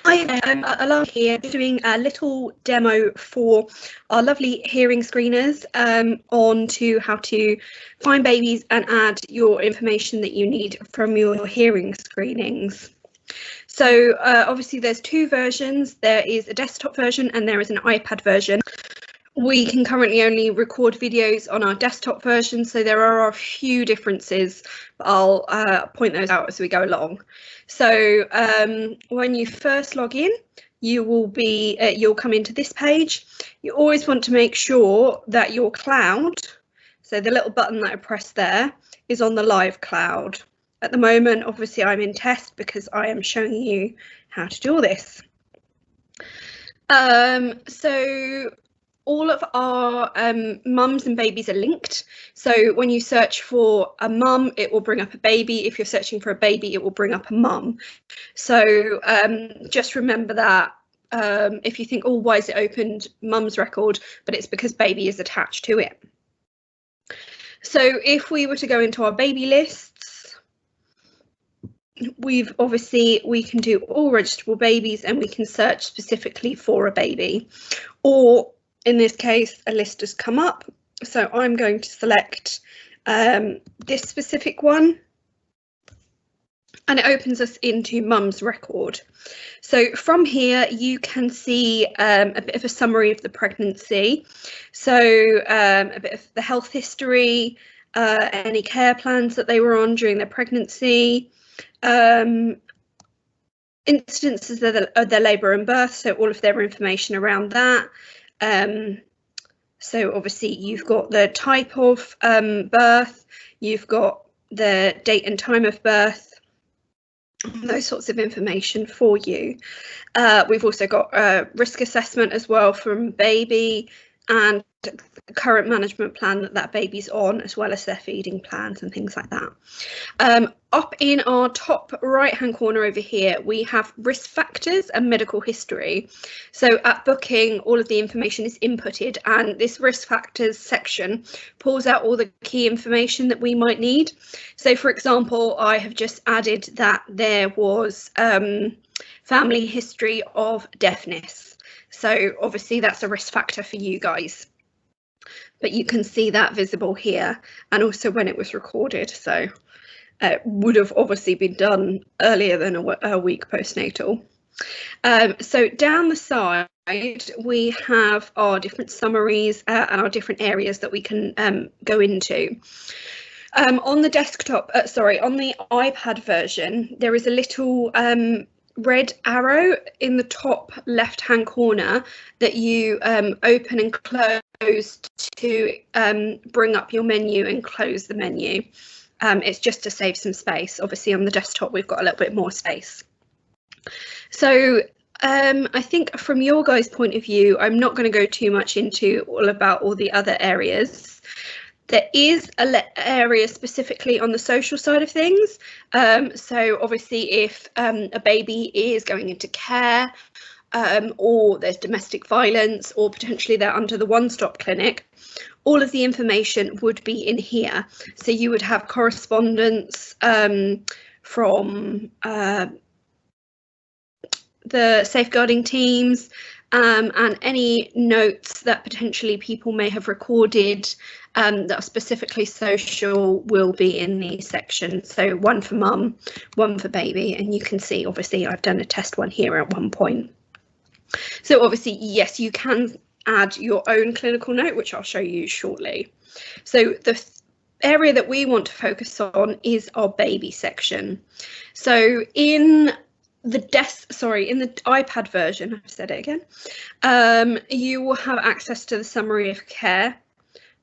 Hi, Alana here, doing a little demo for our lovely hearing screeners on to how to find babies and add your information that you need from your hearing screenings. So obviously there's two versions. There is a desktop version and there is an iPad version. We can currently only record videos on our desktop version, so there are a few differences, but I'll point those out as we go along. So when you first log in, you will be you'll come into this page. You always want to make sure that your cloud, so the little button that I press there, is on the live cloud. At the moment, obviously I'm in test because I am showing you how to do all this. So all of our mums and babies are linked. So when you search for a mum, it will bring up a baby. If you're searching for a baby, it will bring up a mum. So just remember that. If you think, oh, why is it opened mum's record? But it's because baby is attached to it. So if we were to go into our baby lists, we can do all registrable babies and we can search specifically for a baby, or in this case, a list has come up, so I'm going to select this specific one, and it opens us into mum's record. So from here, you can see a bit of a summary of the pregnancy. So a bit of the health history, any care plans that they were on during their pregnancy, instances of their labour and birth, so all of their information around that. So obviously you've got the type of birth, you've got the date and time of birth, those sorts of information for you. We've also got a risk assessment as well from baby and the current management plan that that baby's on, as well as their feeding plans and things like that. Up in our top right hand corner over here, we have risk factors and medical history. So at booking, all of the information is inputted, and this risk factors section pulls out all the key information that we might need. So for example, I have just added that there was family history of deafness. So obviously that's a risk factor for you guys, but you can see that visible here, and also when it was recorded. So it would have obviously been done earlier than a week postnatal. So down the side, we have our different summaries and our different areas that we can go into. On the desktop, on the iPad version, there is a little red arrow in the top left hand corner that you open and close to bring up your menu and close the menu. It's just to save some space. Obviously on the desktop we've got a little bit more space. So I think from your guys' point of view, I'm not going to go too much into all the other areas. There is an area specifically on the social side of things. So obviously if a baby is going into care, or there's domestic violence, or potentially they're under the one-stop clinic, all of the information would be in here. So you would have correspondence from the safeguarding teams, and any notes that potentially people may have recorded that are specifically social will be in these sections. So one for mum, one for baby, and you can see obviously I've done a test one here at one point. So obviously, yes, you can add your own clinical note, which I'll show you shortly. So the area that we want to focus on is our baby section. So in the iPad version, I've said it again, you will have access to the summary of care,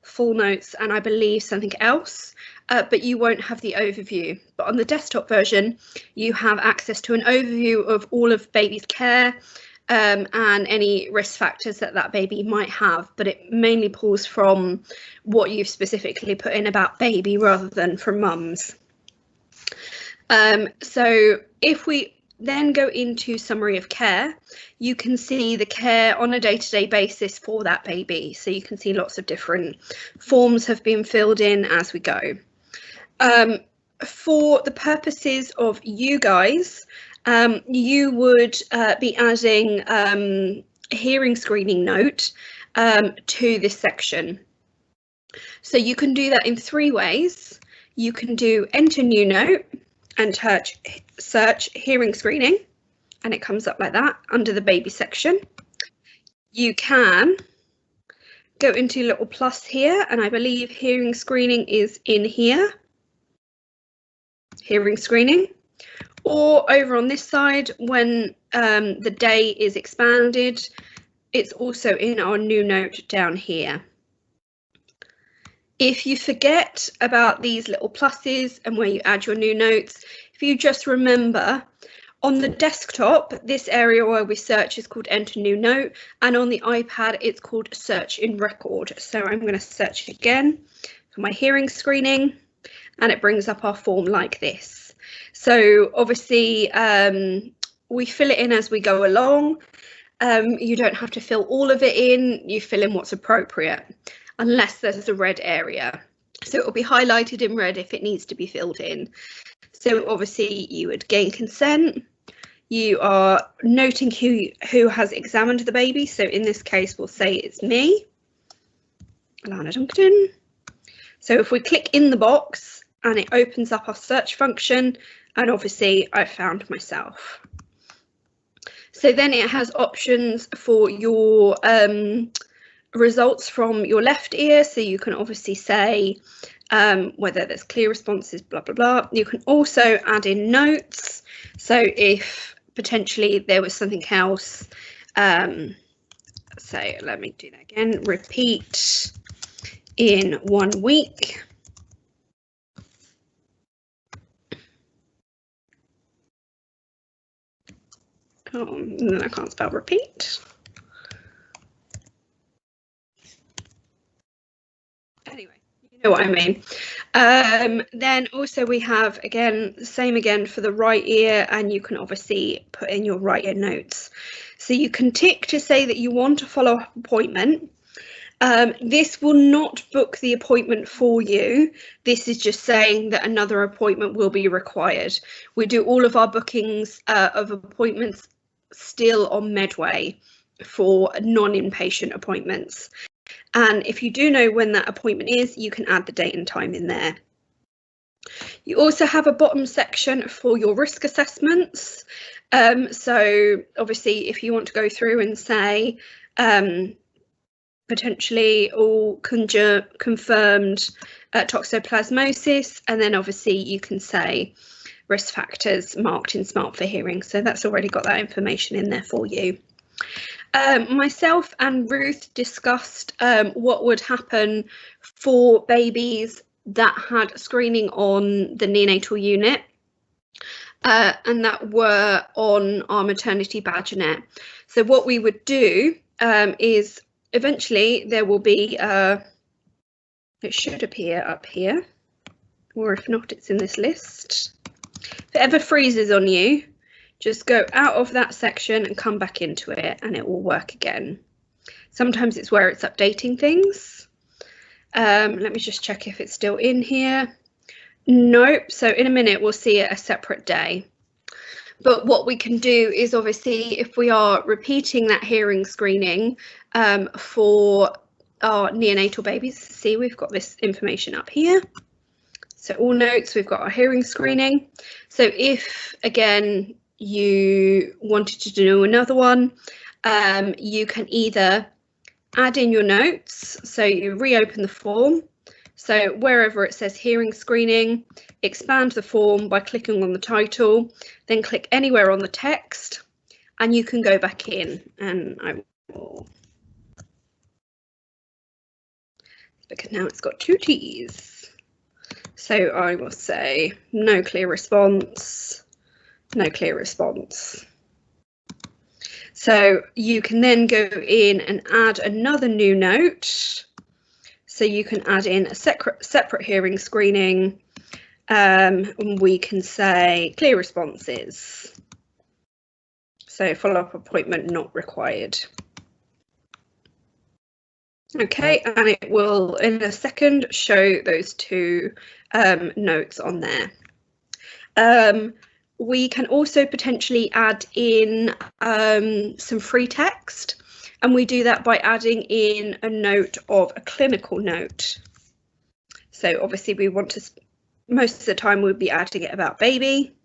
full notes, and I believe something else, but you won't have the overview. But on the desktop version, you have access to an overview of all of baby's care, and any risk factors that baby might have, but it mainly pulls from what you've specifically put in about baby rather than from mums. So if we then go into summary of care, you can see the care on a day-to-day basis for that baby. So you can see lots of different forms have been filled in as we go. For the purposes of you guys, you would be adding a hearing screening note to this section. So you can do that in 3 ways. You can do enter new note and search hearing screening, and it comes up like that under the baby section. You can go into a little plus here, and I believe hearing screening is in here. Hearing screening. Or over on this side, when the day is expanded, it's also in our new note down here. If you forget about these little pluses and where you add your new notes, if you just remember, on the desktop, this area where we search is called enter new note, and on the iPad, it's called search in record. So I'm going to search again for my hearing screening, and it brings up our form like this. So obviously, we fill it in as we go along. You don't have to fill all of it in, you fill in what's appropriate, unless there's a red area. So it will be highlighted in red if it needs to be filled in. So obviously you would gain consent. You are noting who has examined the baby. So in this case, we'll say it's me, Alana Duncan. So if we click in the box and it opens up our search function, and obviously I found myself. So then it has options for your results from your left ear. So you can obviously say whether there's clear responses, blah, blah, blah. You can also add in notes. So if potentially there was something else, so let me do that again, repeat in 1 week. Oh, and I can't spell repeat. Anyway, you know what I mean. Then also we have, again, the same again for the right ear, and you can obviously put in your right ear notes. So you can tick to say that you want a follow-up appointment. This will not book the appointment for you. This is just saying that another appointment will be required. We do all of our bookings of appointments still on Medway for non-inpatient appointments. And if you do know when that appointment is, you can add the date and time in there. You also have a bottom section for your risk assessments. So obviously, if you want to go through and say potentially all confirmed toxoplasmosis, and then obviously you can say risk factors marked in SMART for hearing. So that's already got that information in there for you. Myself and Ruth discussed what would happen for babies that had screening on the neonatal unit and that were on our maternity badgernet. So what we would do is eventually there will be, it should appear up here, or if not, it's in this list. If it ever freezes on you, just go out of that section and come back into it and it will work again. Sometimes it's where it's updating things. Let me just check if it's still in here. Nope, so in a minute we'll see it a separate day. But what we can do is obviously if we are repeating that hearing screening for our neonatal babies, see we've got this information up here. So all notes, we've got our hearing screening. So if, again, you wanted to do another one, you can either add in your notes, so you reopen the form. So wherever it says hearing screening, expand the form by clicking on the title, then click anywhere on the text, and you can go back in. And I will, because now it's got 2 T's. So I will say no clear response, no clear response. So you can then go in and add another new note. So you can add in a separate hearing screening. And we can say clear responses. So follow-up appointment not required. Okay, and it will in a second show those 2 notes on there. we can also potentially add in some free text, and we do that by adding in a note of a clinical note. So obviously we want to, most of the time we'll be adding it about baby.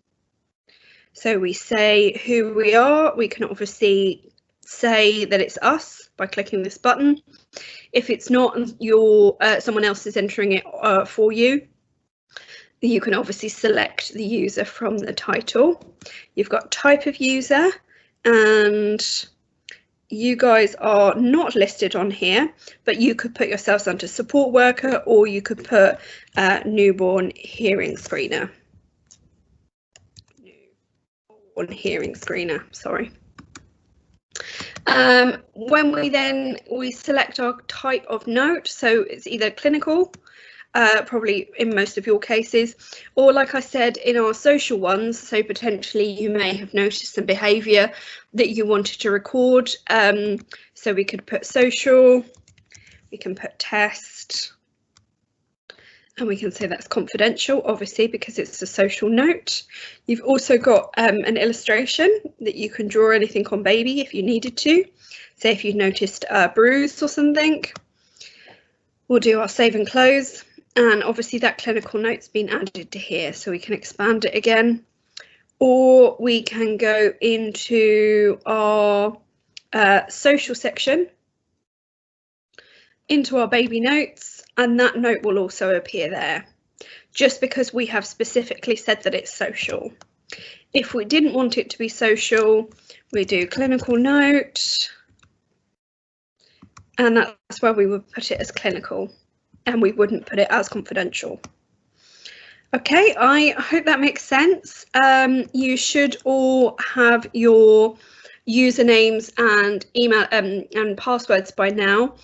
So we say who we are. We can obviously say that it's us by clicking this button. If it's not, someone else is entering it for you. You can obviously select the user from the title. You've got type of user, and you guys are not listed on here, but you could put yourselves under support worker, or you could put newborn hearing screener. Newborn hearing screener, sorry. When we select our type of note, so it's either clinical, probably in most of your cases, or like I said, in our social ones, so potentially you may have noticed some behaviour that you wanted to record, so we could put social, we can put test, and we can say that's confidential, obviously, because it's a social note. You've also got an illustration that you can draw anything on baby if you needed to. Say if you've noticed a bruise or something. We'll do our save and close, and obviously that clinical note's been added to here, so we can expand it again. Or we can go into our social section, into our baby notes, and that note will also appear there, just because we have specifically said that it's social. If we didn't want it to be social, we do clinical note, and that's where we would put it as clinical, and we wouldn't put it as confidential. Okay, I hope that makes sense. You should all have your usernames and email and passwords by now.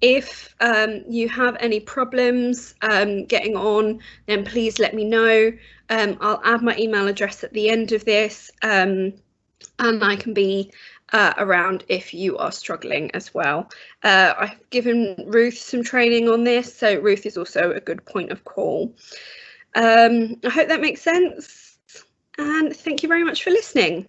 If you have any problems getting on, then please let me know. I'll add my email address at the end of this, and I can be around if you are struggling as well. I've given Ruth some training on this, so Ruth is also a good point of call. I hope that makes sense, and thank you very much for listening.